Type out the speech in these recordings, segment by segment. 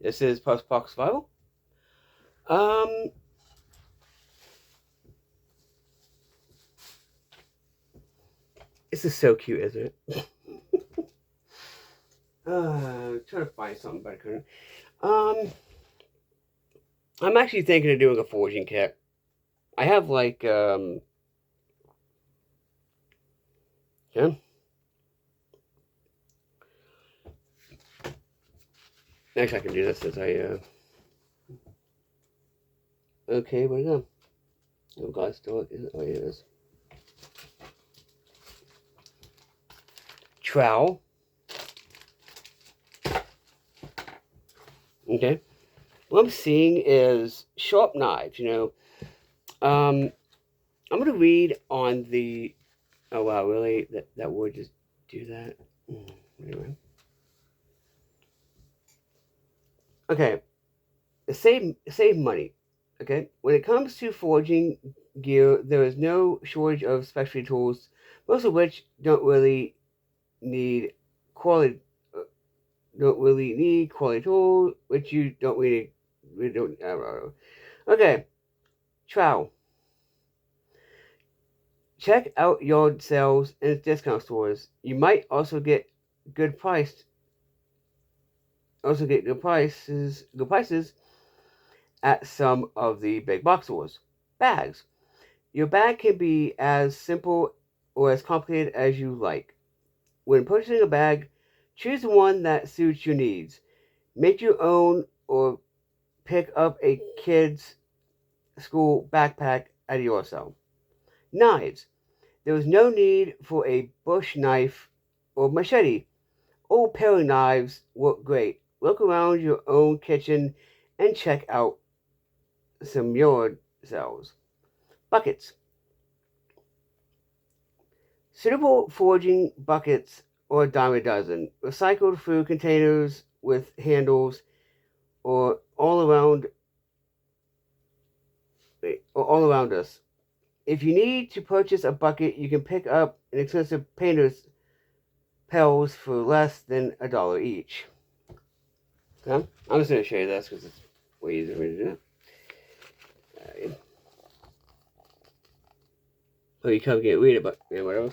This is Post-Box Survival. Um, this is so cute, isn't it? Trying to find something, but I couldn't. I'm actually thinking of doing a foraging kit. I have like, yeah. Actually, I can do this as okay, where'd it go? Oh, God, still, oh, here it is. Trowel. Okay. What I'm seeing is sharp knives, I'm going to read on the, oh, wow, really? That would just do that? Anyway. Okay. Save money. Okay. When it comes to foraging gear, there is no shortage of specialty tools, most of which need quality don't really need quality tools, which you don't really don't. Okay, trowel. Check out yard sales and discount stores. You might also get good price. Also get good prices at some of the big box stores. Bags. Your bag can be as simple or as complicated as you like. When purchasing a bag, choose one that suits your needs. Make your own or pick up a kid's school backpack at a yard sale. Knives. There is no need for a bush knife or machete. Old paring knives work great. Look around your own kitchen and check out some yard sales. Buckets. Suitable foraging buckets or a dime a dozen. Recycled food containers with handles or all around us. If you need to purchase a bucket, you can pick up an expensive painter's pails for less than $1 each. Okay? I'm just going to show you this because it's way easier for me to do it. Oh, you can't read it, but yeah, whatever.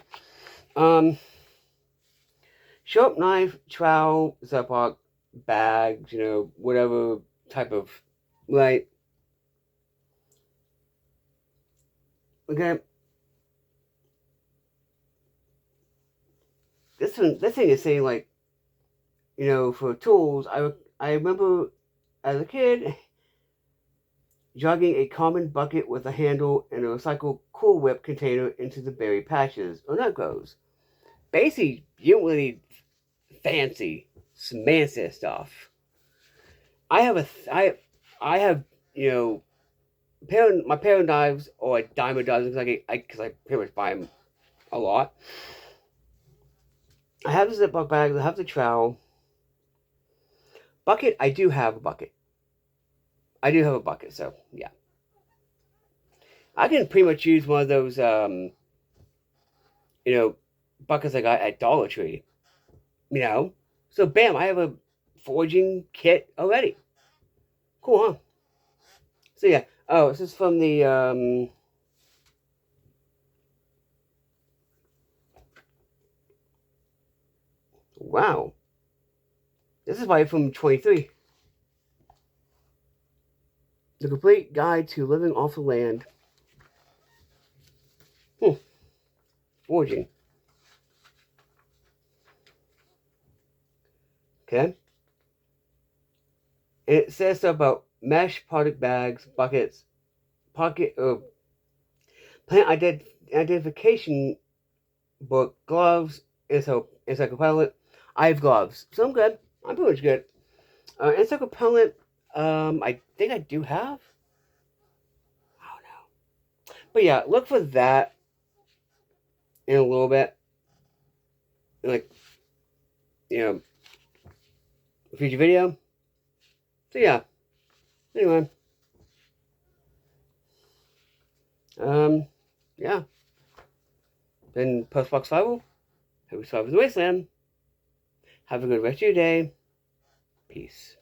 Um, Sharp knife, trowel, Ziploc, bags, whatever type of light. Okay. This thing is saying like, for tools. I remember as a kid jogging a common bucket with a handle and a recycled Cool Whip container into the berry patches or nut grows. Basically, you don't really need fancy, smancy stuff. I have I have my pair of knives or a dime a dozen because I pretty much buy them a lot. I have the Ziploc bags. I have the trowel. Bucket. I do have a bucket. I do have a bucket. So yeah, I can pretty much use one of those you know buckets I got at Dollar Tree. You know, so bam, I have a foraging kit already. Cool, huh? So yeah. Oh, this is from the wow. This is probably from 23. The complete guide to living off the land. Hmm. Foraging. Okay. And it says about mesh product bags, buckets, pocket plant identification book, gloves, encyclopedic. I have gloves, so I'm good. I'm pretty much good. Encyclopedic. I think I do have. I don't know, but yeah, look for that in a little bit. Like you know, future video. So yeah. Anyway, um, yeah. Then Postbox Survival. Happy Survival the Wasteland. Have a good rest of your day. Peace.